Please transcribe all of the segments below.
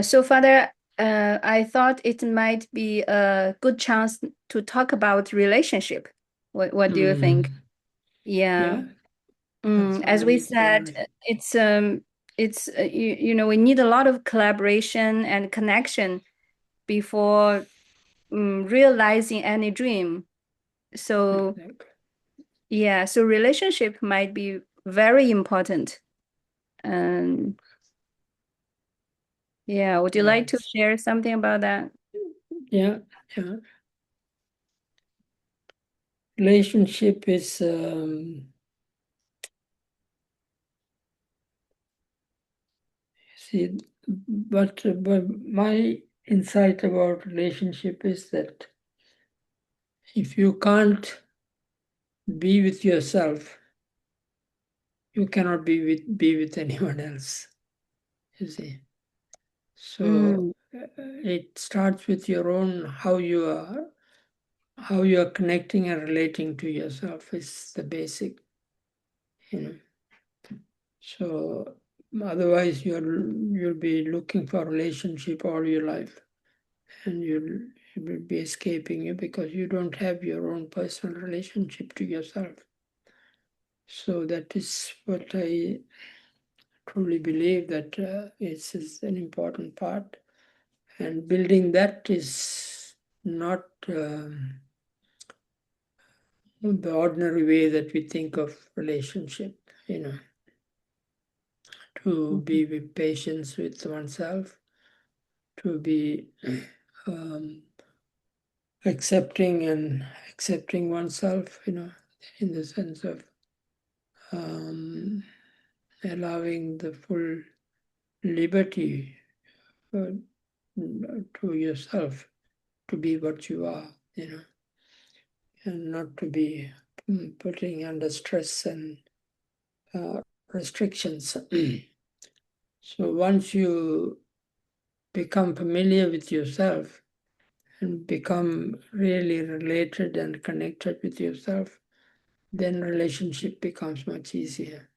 So, Father, I thought it might be a good chance to talk about relationship. What do you think? Yeah. As we said, it's we need a lot of collaboration and connection before realizing any dream. So yeah, so relationship might be very important. Yeah, would you like to share something about that? Yeah. Relationship is see, but my insight about relationship is that if you can't be with yourself, you cannot be with anyone else. You see, so it starts with your own how you are connecting and relating to yourself is the basic, So otherwise, you'll be looking for a relationship all your life, and you'll be escaping it because you don't have your own personal relationship to yourself. So that is what I truly believe that is an important part, and building that is not the ordinary way that we think of relationship. To be with patience with oneself, to be accepting oneself, in the sense of allowing the full liberty to yourself to be what you are, and not to be putting under stress and restrictions. So once you become familiar with yourself and become really related and connected with yourself, then relationship becomes much easier.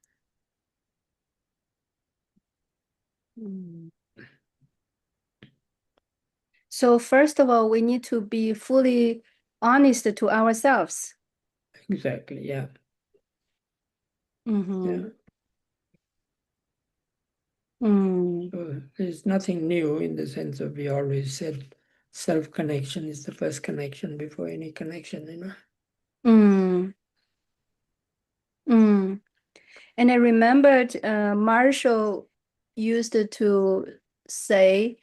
So first of all, we need to be fully honest to ourselves. Exactly, yeah. Yeah. So there's nothing new in the sense of we always said self-connection is the first connection before any connection, And I remembered Marshall used to say,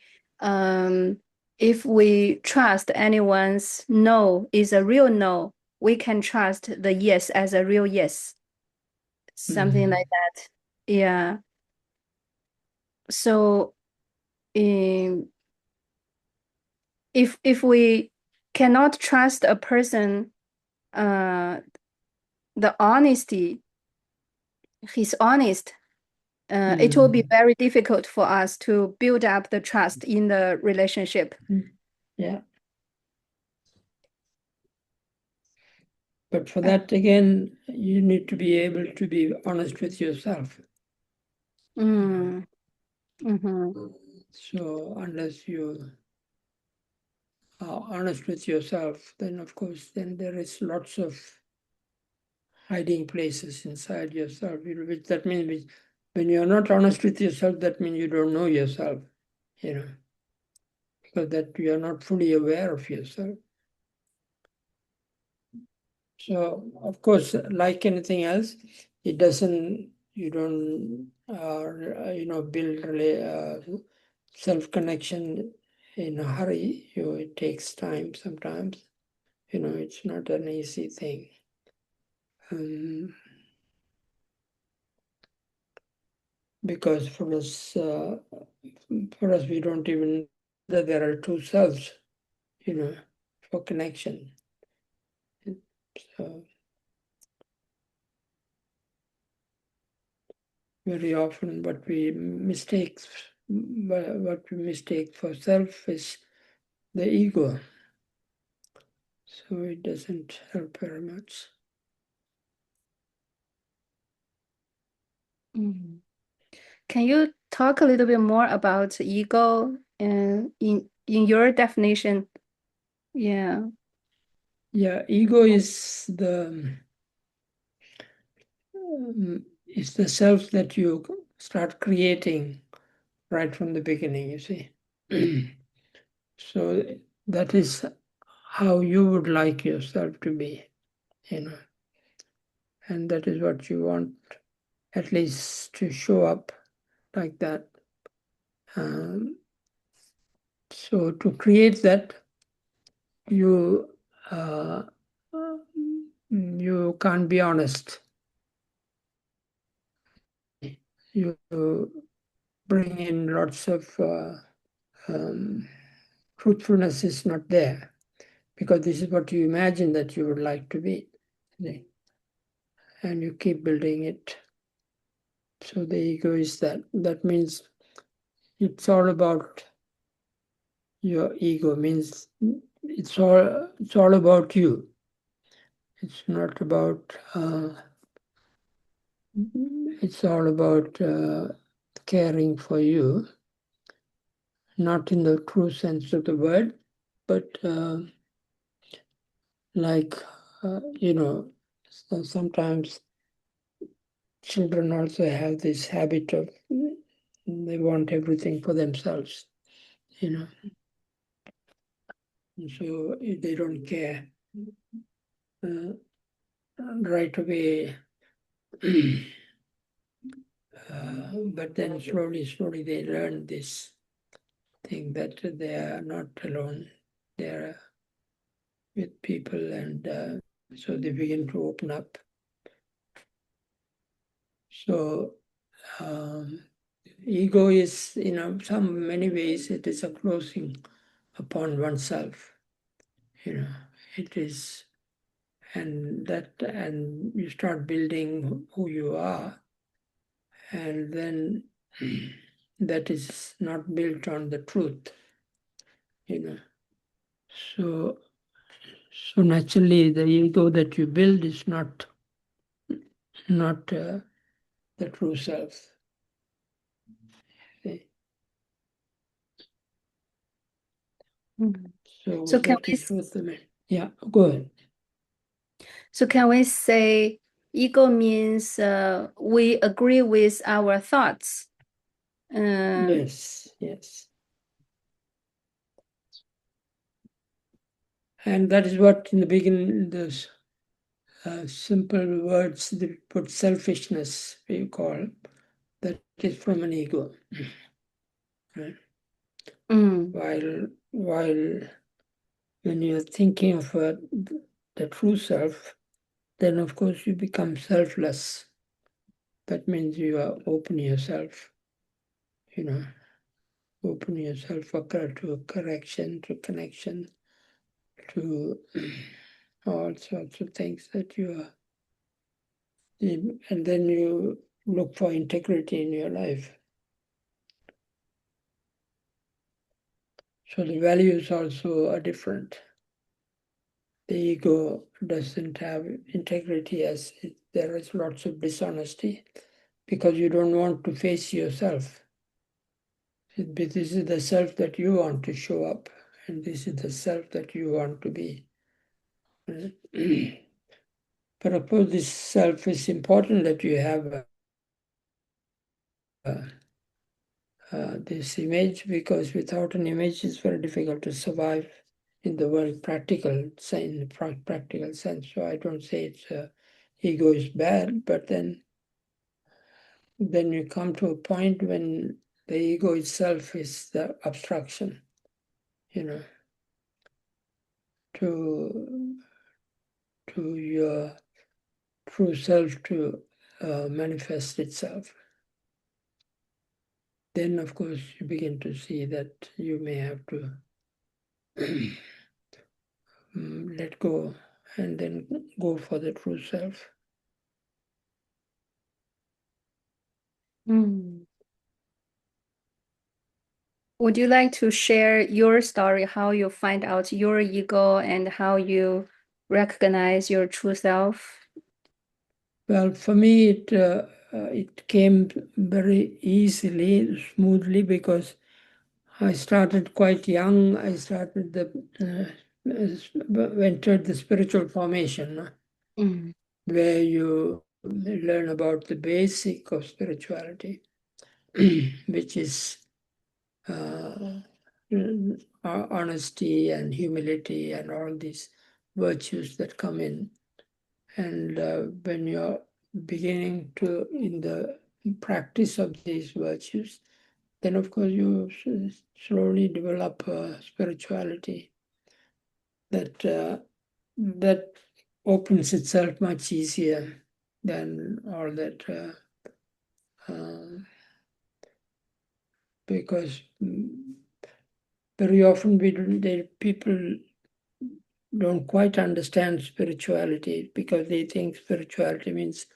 if we trust anyone's no is a real no, we can trust the yes as a real yes. Something like that. Yeah. So if we cannot trust a person, the honesty, he's honest, it will be very difficult for us to build up the trust in the relationship. Yeah. But for that, again, you need to be able to be honest with yourself. So unless you are honest with yourself, then of course, then there is lots of hiding places inside yourself. Which that means when you're not honest with yourself, that means you don't know yourself, because that you are not fully aware of yourself. So of course, like anything else, you don't build self-connection in a hurry. It takes time sometimes. It's not an easy thing. Because for us, we don't even know that there are two selves, for connection. So very often what we mistake for self is the ego. So it doesn't help very much. Can you talk a little bit more about ego and in your definition? Yeah. Yeah, ego is it's the self that you start creating right from the beginning, you see. So that is how you would like yourself to be, and that is what you want at least to show up like that. So to create that, you can't be honest. You bring in lots of truthfulness is not there, because this is what you imagine that you would like to be. And you keep building it. So the ego is that. That means it's all about your ego, means it's all about you. It's not about, it's all about caring for you, not in the true sense of the word, but like, sometimes children also have this habit of, they want everything for themselves, And so they don't care right away. But then slowly they learn this thing that they are not alone. They are with people, and so they begin to open up. So ego is, many ways it is a closing upon oneself. It is, and you start building who you are, and then that is not built on the truth. So naturally, the ego that you build is not the true self. So can we, yeah, go ahead. So can we say ego means we agree with our thoughts? Yes. And that is what in the beginning, those simple words, they put selfishness, we call, that is from an ego. Right? While when you're thinking of the true self, then of course you become selfless. That means you are open yourself, open yourself to correction, to connection, to all sorts of things that you are. And then you look for integrity in your life. So the values also are different. The ego doesn't have integrity, as there is lots of dishonesty, because you don't want to face yourself. This is the self that you want to show up, and this is the self that you want to be. But of course, this self is important that you have this image, because without an image, it's very difficult to survive in the world, practical sense. So I don't say ego is bad, but then you come to a point when the ego itself is the obstruction, to your true self to manifest itself. Then, of course, you begin to see that you may have to let go and then go for the true self. Would you like to share your story, how you find out your ego and how you recognize your true self? Well, for me, it came very easily, smoothly, because I started quite young. I started entered the spiritual formation, where you learn about the basic of spirituality, which is honesty and humility and all these virtues that come in. And when you're beginning to in the practice of these virtues, then of course you slowly develop a spirituality that that opens itself much easier than all that, because very often people don't quite understand spirituality because they think spirituality means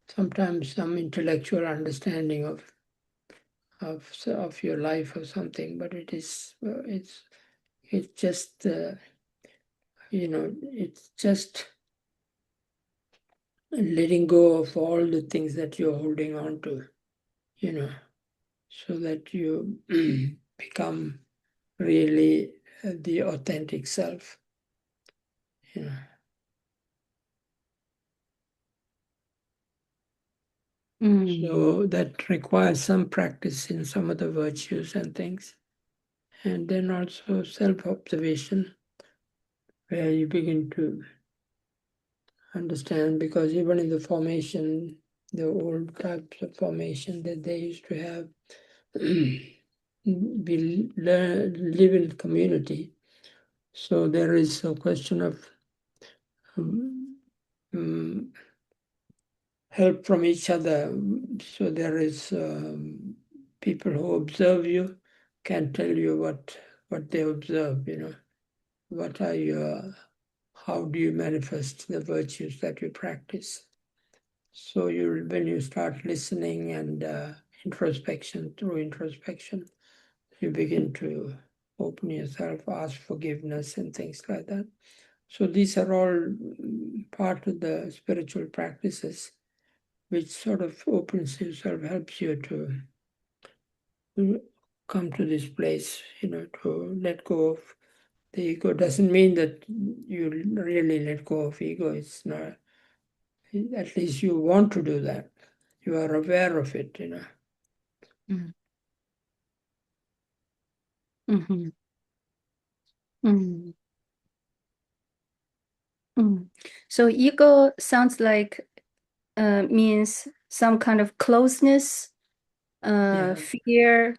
sometimes some intellectual understanding of your life or something, but it's just it's just letting go of all the things that you're holding on to, so that you become really the authentic self. So that requires some practice in some of the virtues and things. And then also self-observation, where you begin to understand, because even in the formation, the old types of formation that they used to have, we live in community. So there is a question of help from each other. So there is people who observe you can tell you what they observe, what are your, how do you manifest the virtues that you practice. So when you start listening and through introspection, you begin to open yourself, ask forgiveness and things like that. So these are all part of the spiritual practices, which sort of opens yourself, helps you to come to this place, to let go of the ego. Doesn't mean that you really let go of ego. It's not, at least you want to do that. You are aware of it, So ego sounds like means some kind of closeness, fear,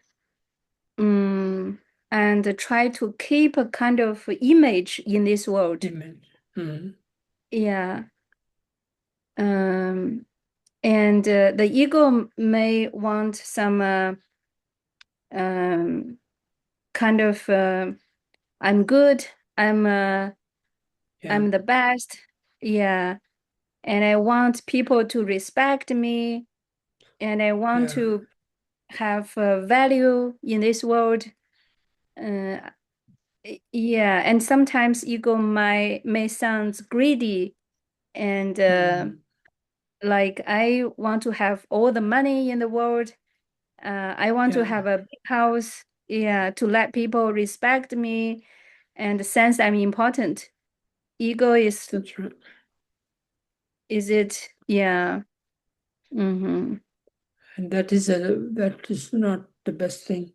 and try to keep a kind of image in this world. Yeah. And the ego may want some kind of I'm good, I'm the best, yeah, and I want people to respect me, and I want to have value in this world. Yeah, and sometimes ego may sound greedy, and like I want to have all the money in the world. I want to have a big house, yeah, to let people respect me and sense I'm important. Ego is. That's right. Is it? Yeah. And that is not the best thing.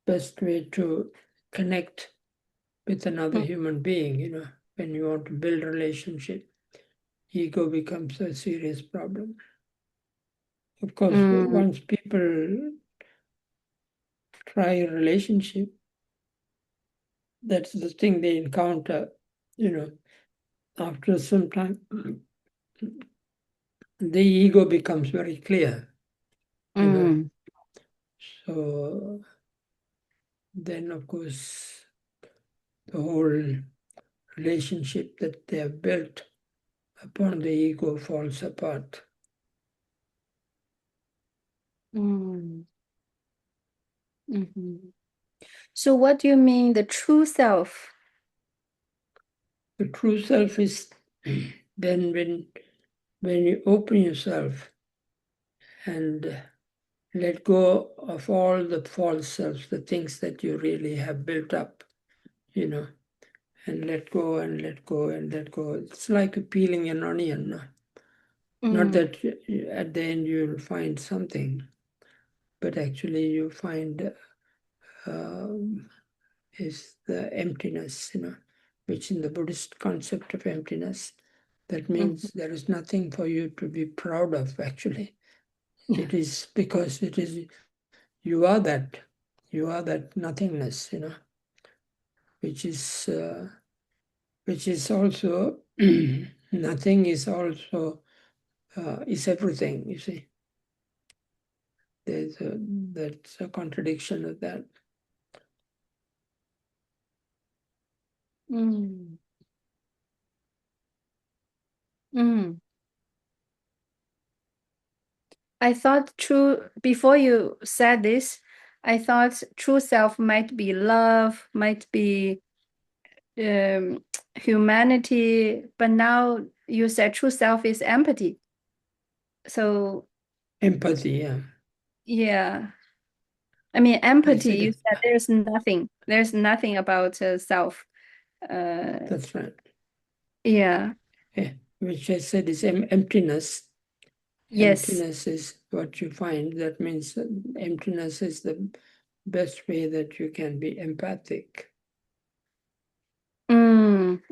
Best way to connect with another human being, when you want to build a relationship, ego becomes a serious problem. Of course, once people try a relationship, that's the thing they encounter, after some time, the ego becomes very clear, So then, of course, the whole relationship that they have built upon the ego falls apart. So what do you mean the true self? The true self is then when you open yourself and let go of all the false selves, the things that you really have built up, and let go and let go and let go. It's like peeling an onion. Not that at the end you'll find something, but actually you find is the emptiness, which in the Buddhist concept of emptiness, that means there is nothing for you to be proud of, actually. It is because it is, you are that nothingness, which is also, nothing is also, is everything, you see. That's a contradiction of that. I thought before you said this, I thought true self might be love, might be humanity, but now you said true self is empathy. So empathy, yeah. I mean, empathy, you said there's nothing about self. That's right. Yeah. Which I said is emptiness. Yes. Emptiness is what you find. That means emptiness is the best way that you can be empathic. And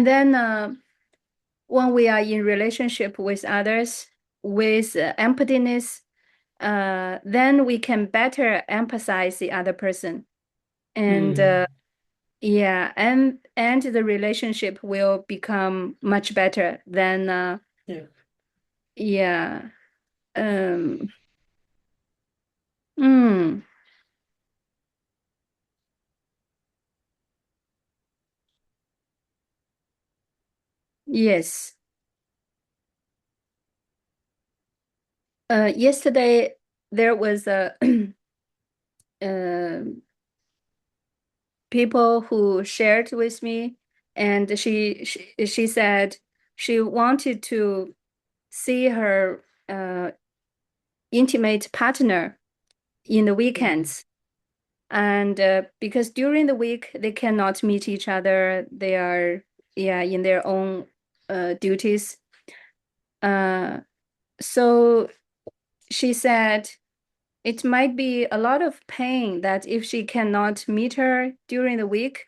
then when we are in relationship with others, with empathiness, then we can better empathize the other person. And yeah, and the relationship will become much better than yeah. Yes. Yesterday there was a people who shared with me, and she said she wanted to see her intimate partner in the weekends. And because during the week they cannot meet each other, they are in their own duties. So she said it might be a lot of pain that if she cannot meet her during the week,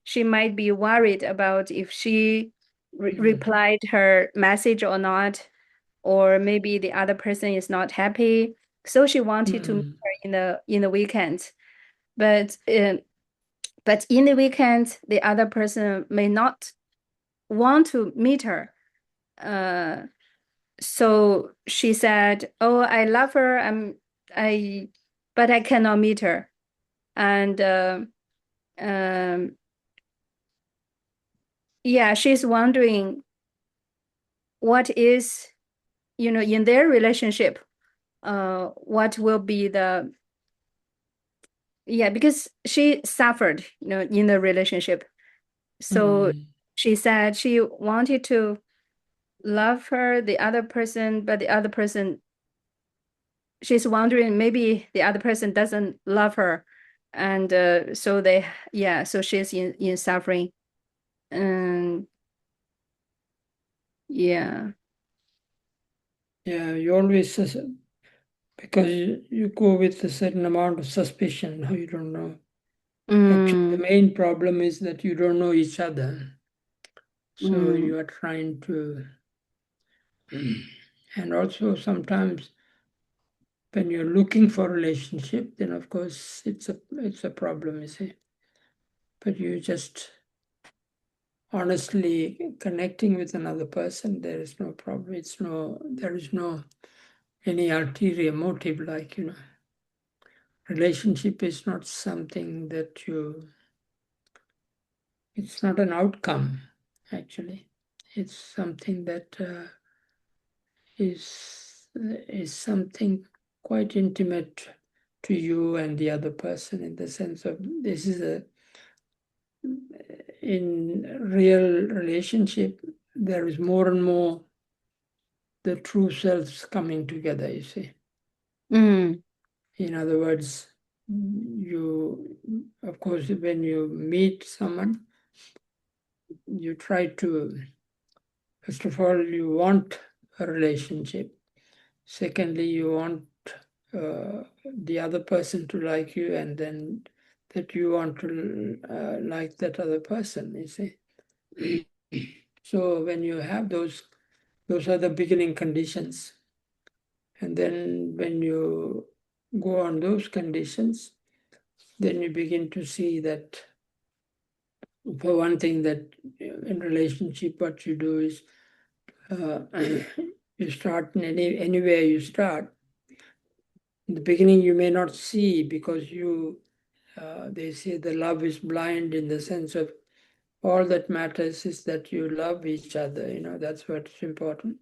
she might be worried about if she replied her message or not, or maybe the other person is not happy. So she wanted to meet her in the weekend. But in the weekend, the other person may not want to meet her. So she said, "Oh, I love her. But I cannot meet her." And yeah, she's wondering what is, in their relationship, what will be the because she suffered, in the relationship. So she said she wanted to love the other person, but the other person, she's wondering maybe the other person doesn't love her. And so so she's in suffering. And yeah. Yeah, you always, because you go with a certain amount of suspicion, you don't know. Actually, the main problem is that you don't know each other. So you are trying to, and also sometimes when you're looking for a relationship, then of course it's a problem, you see. But you just honestly connecting with another person, there is no problem. There is no any ulterior motive, like, relationship is not something that it's not an outcome, actually. It's something that is something quite intimate to you and the other person, in the sense of in real relationship, there is more and more the true selves coming together, you see. In other words, of course, when you meet someone, you try to, first of all, you want a relationship. Secondly, you want the other person to like you, and then that you want to like that other person, you see. So when you have those are the beginning conditions. And then when you go on those conditions, then you begin to see that, for one thing, that in relationship, what you do is you start anywhere you start. In the beginning, you may not see, because they say the love is blind, in the sense of all that matters is that you love each other, that's what's important.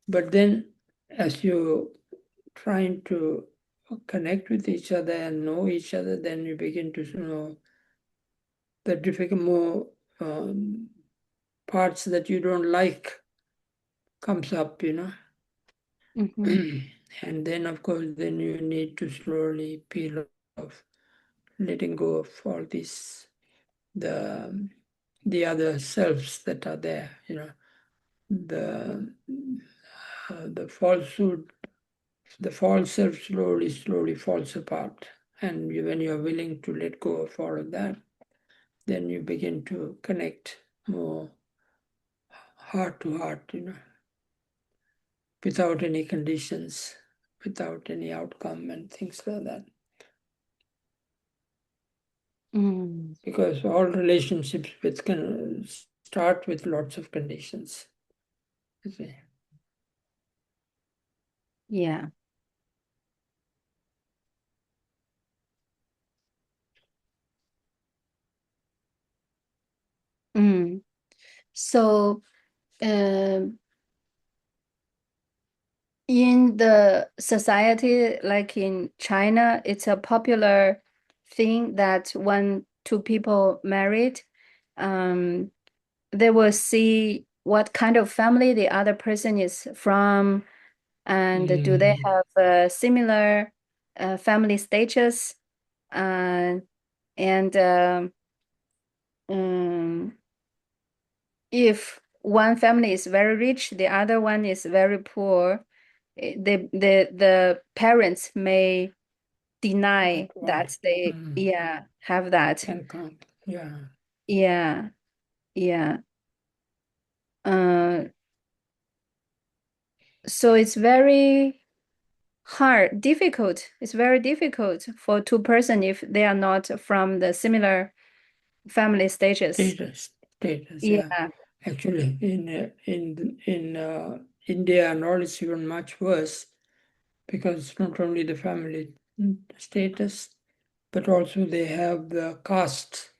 But then as you trying to connect with each other and know each other, then you begin to know the difficult more parts that you don't like comes up, And then, of course, then you need to slowly peel off, letting go of all these, the other selves that are there, the falsehood, the false self slowly falls apart. And when you're willing to let go of all of that, then you begin to connect more heart to heart, without any conditions, without any outcome and things like that. Because all relationships can start with lots of conditions. You see. Yeah. So in the society, like in China, it's a popular thing that when two people married, they will see what kind of family the other person is from, and do they have a similar family status, and if one family is very rich, the other one is very poor, the parents may deny that they have that. So it's very difficult. It's very difficult for two person if they are not from the similar family status. Yeah. Actually, in India and all, it's even much worse, because it's not only the family status, but also they have the caste.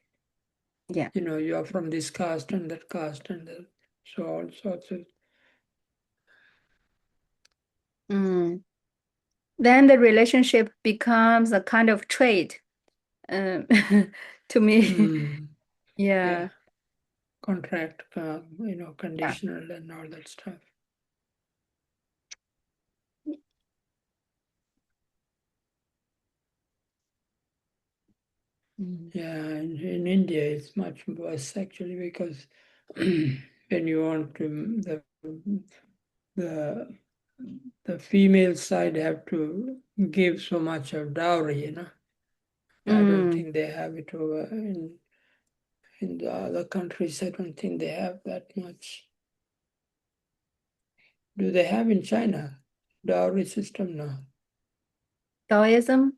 Yeah. You are from this caste and that caste, and so all sorts of. Then the relationship becomes a kind of trade, to me. Yeah. Contract, conditional and all that stuff. Yeah, in India it's much worse actually, because when you want to, the female side have to give so much of dowry, I don't think they have it over in the other countries. I don't think they have that much. Do they have in China dowry system now? Taoism?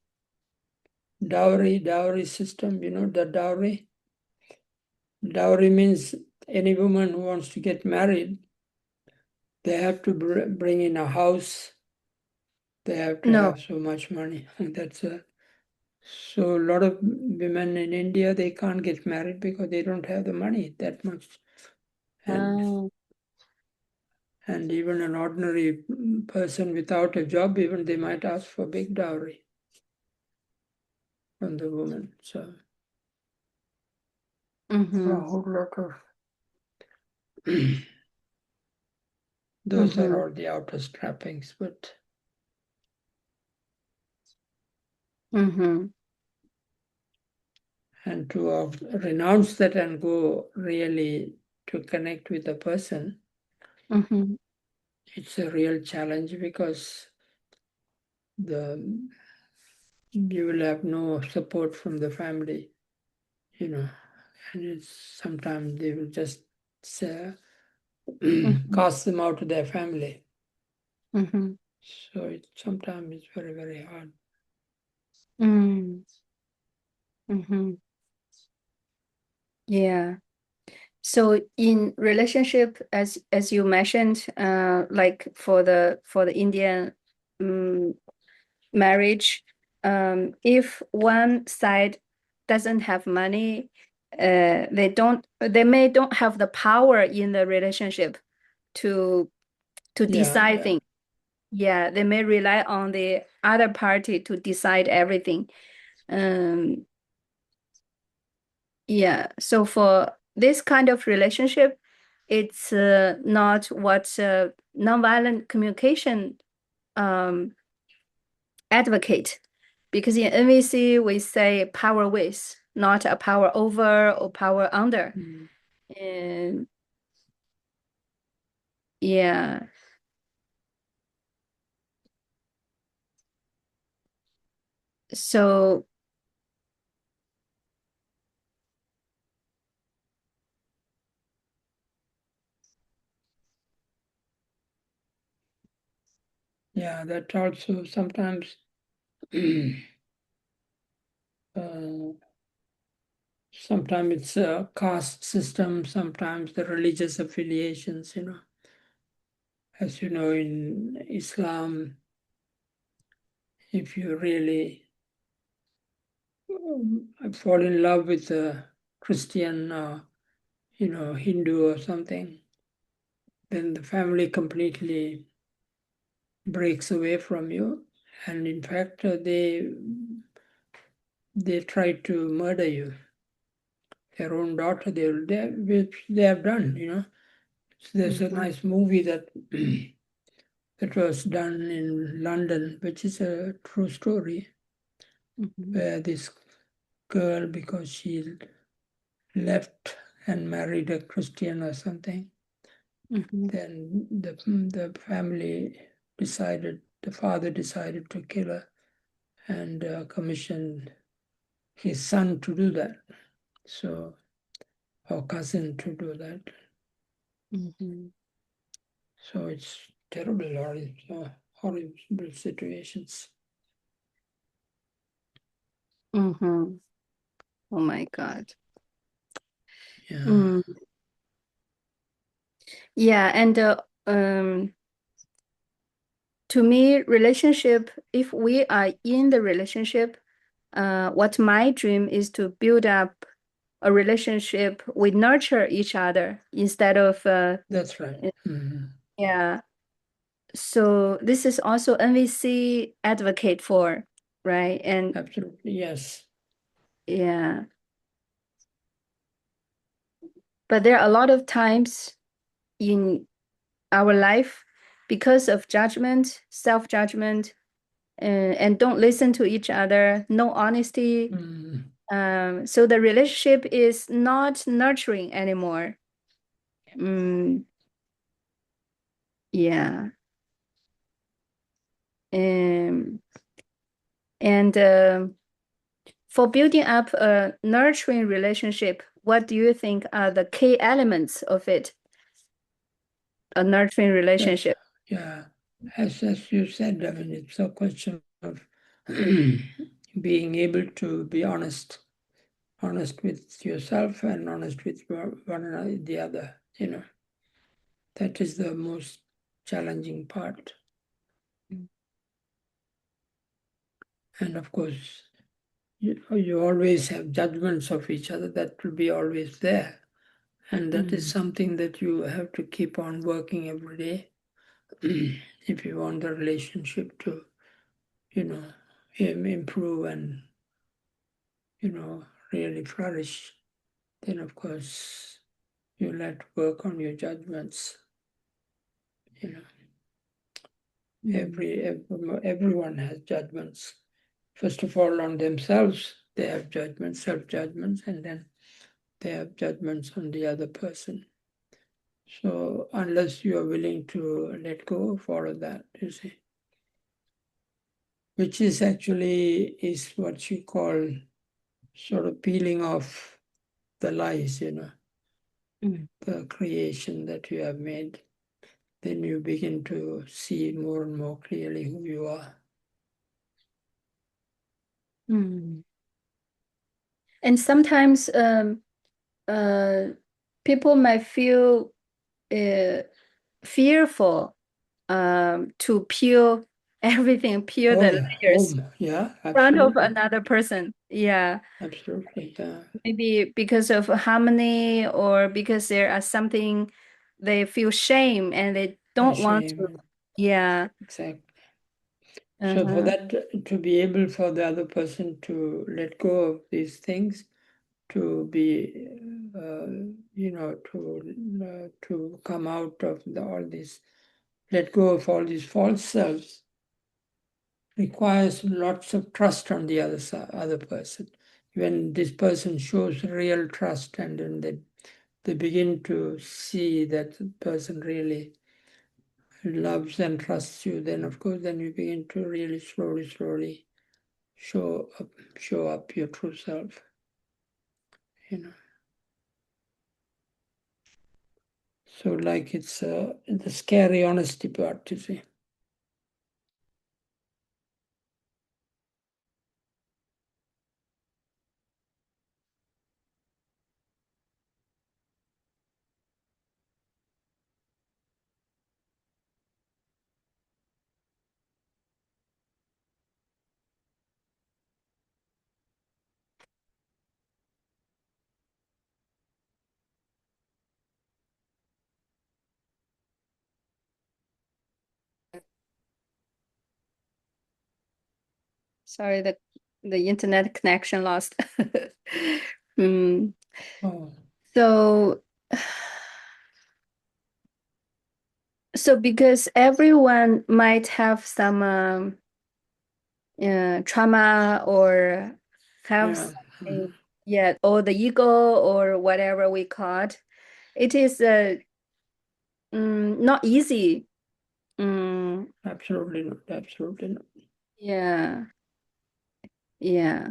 Dowry system, the dowry? Dowry means any woman who wants to get married, they have to bring in a house. They have to have so much money. So a lot of women in India, they can't get married because they don't have the money that much. And even an ordinary person without a job, even they might ask for big dowry from the woman. So a whole lot of Those are all the outer trappings, but and to renounce that and go really to connect with the person, it's a real challenge because you will have no support from the family, and sometimes they will just cast them out of their family. So sometimes it's very, very hard. Yeah. So in relationship, as you mentioned, like for the Indian marriage, if one side doesn't have money, they may don't have the power in the relationship to decide things. Yeah, they may rely on the other party to decide everything. Yeah, so for this kind of relationship, it's not what nonviolent communication advocate, because in NVC we say power with, not a power over or power under. And yeah. So yeah, that also sometimes sometimes it's a caste system, sometimes the religious affiliations, As you know, in Islam, if you really fall in love with a Christian or, Hindu or something, then the family completely breaks away from you. And in fact, they try to murder you. Their own daughter, which they have done, So there's a nice movie that that was done in London, which is a true story, where this girl, because she left and married a Christian or something, then the family decided, the father decided to kill her and commissioned his son to do that. So, or cousin to do that. So it's terrible, horrible situations. Oh my God. Yeah. Yeah, and to me, relationship, if we are in the relationship, what my dream is to build up a relationship, we nurture each other instead of That's right. Yeah. So this is also NVC advocate for, right? And absolutely, yes. Yeah. But there are a lot of times in our life, because of judgment, self-judgment, and don't listen to each other, no honesty. So the relationship is not nurturing anymore. Yeah. And for building up a nurturing relationship, what do you think are the key elements of it? A nurturing relationship. Yeah, as you said, I mean, it's a question of being able to be honest with yourself and honest with one another, the other, That is the most challenging part. And of course, you always have judgments of each other that will be always there. And that is something that you have to keep on working every day if you want the relationship to, improve and, really flourish. Then, of course, you'll have to work on your judgments. Everyone has judgments. First of all, on themselves, they have judgments, self-judgments, and then they have judgments on the other person. So unless you are willing to let go of all of that, you see, which is actually what you call sort of peeling off the lies, the creation that you have made. Then you begin to see more and more clearly who you are. And sometimes people might feel fearful to peel everything, peel the layers in front of another person. Yeah. Absolutely. Yeah. Maybe because of harmony or because there are something they feel shame and they don't want to. Yeah. Exactly. So for that to be able for the other person to let go of these things, to be, to come out of all this, let go of all these false selves, requires lots of trust on the other person. When this person shows real trust and then they begin to see that the person really loves and trusts you, then of course then you begin to really slowly show up your true self. So like it's the scary honesty part, you see. Sorry, the internet connection lost. So because everyone might have some trauma or have or the ego or whatever we call it is not easy. Absolutely not. Yeah. Yeah.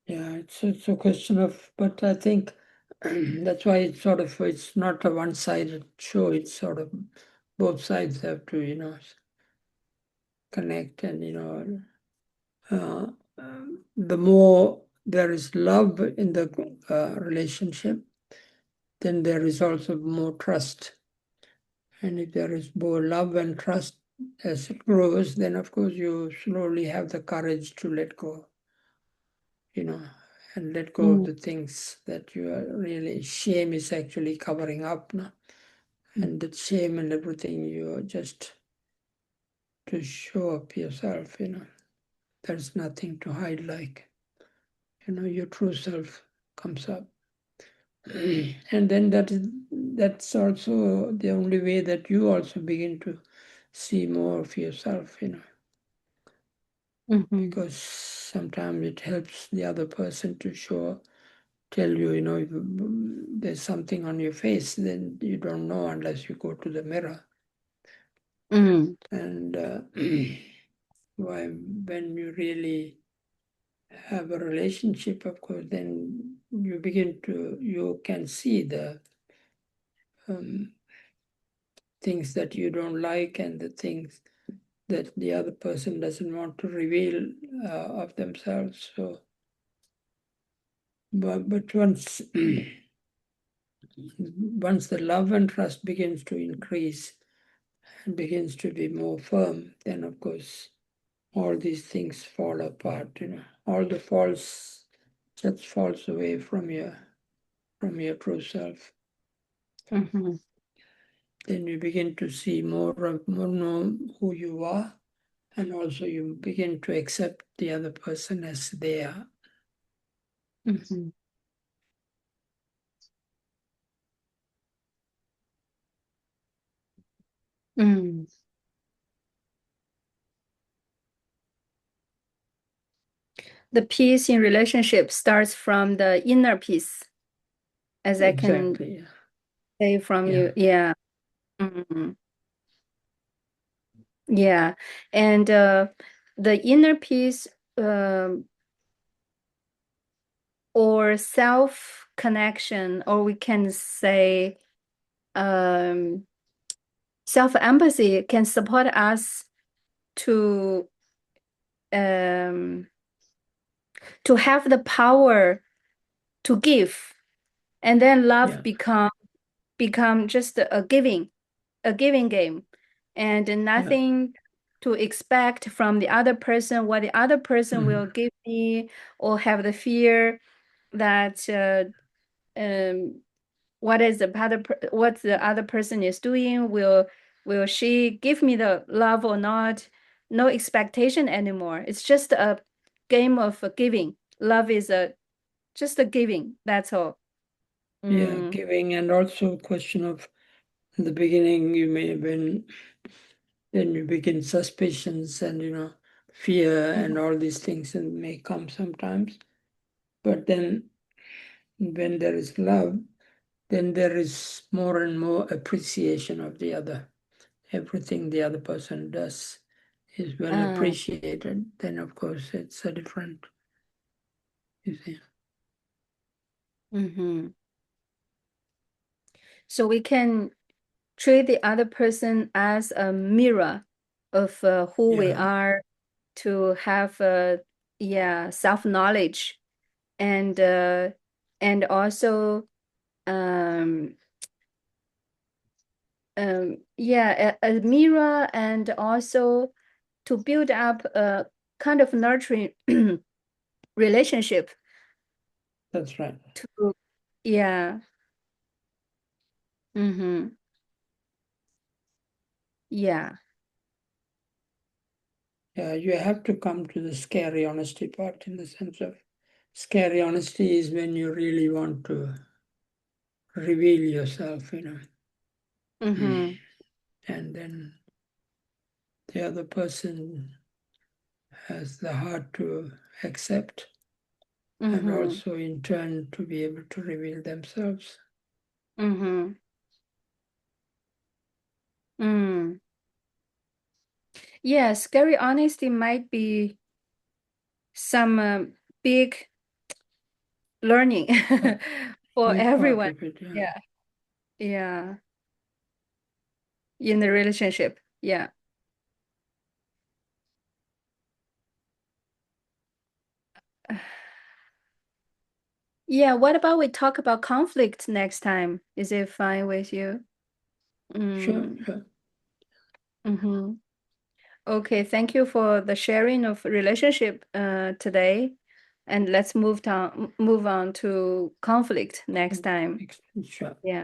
Yeah, it's a question of, but I think that's why it's not a one-sided show. It's sort of both sides have to, connect, and the more there is love in the relationship, then there is also more trust. And if there is more love and trust as it grows, then of course you slowly have the courage to let go, and let go of the things that you are really, shame is actually covering up, no? And that shame and everything, you are just to show up yourself, there's nothing to hide, like, your true self comes up. And then that's also the only way that you also begin to see more of yourself, because sometimes it helps the other person to tell you, if there's something on your face, then you don't know unless you go to the mirror. And when you really have a relationship, of course, then you can see the things that you don't like and the things that the other person doesn't want to reveal of themselves. So, but once the love and trust begins to increase and begins to be more firm, then of course all these things fall apart. All the false just falls away from your true self. Then you begin to see more know who you are, and also you begin to accept the other person as they are. Mm-hmm. Mm. The peace in relationship starts from the inner peace, as I can Exactly. say from you. Yeah. Mhm. Yeah. And the inner peace or self-connection, or we can say self-empathy can support us to have the power to give, and then love Yeah. become just a giving game, and nothing to expect from the other person, what the other person will give me, or have the fear that what the other person is doing, will she give me the love or not? No expectation anymore. It's just a game of giving. Love is just a giving, that's all. Yeah, giving, and also question of, in the beginning you may have been, then you begin suspicions and fear and all these things, and may come sometimes. But then when there is love, then there is more and more appreciation of the other. Everything the other person does is well appreciated. Then of course it's a different, you see. So we can treat the other person as a mirror of who we are, to have self-knowledge, and also a mirror, and also to build up a kind of nurturing relationship. That's right. Yeah. Yeah. Yeah, you have to come to the scary honesty part, in the sense of scary honesty is when you really want to reveal yourself, and then the other person has the heart to accept, and also in turn to be able to reveal themselves. Yeah, scary honesty might be some big learning for Big everyone. part of it, Yeah. In the relationship. Yeah. Yeah, what about we talk about conflict next time? Is it fine with you? Sure. Okay, thank you for the sharing of relationship today. And let's move on to conflict next time. Sure. Yeah.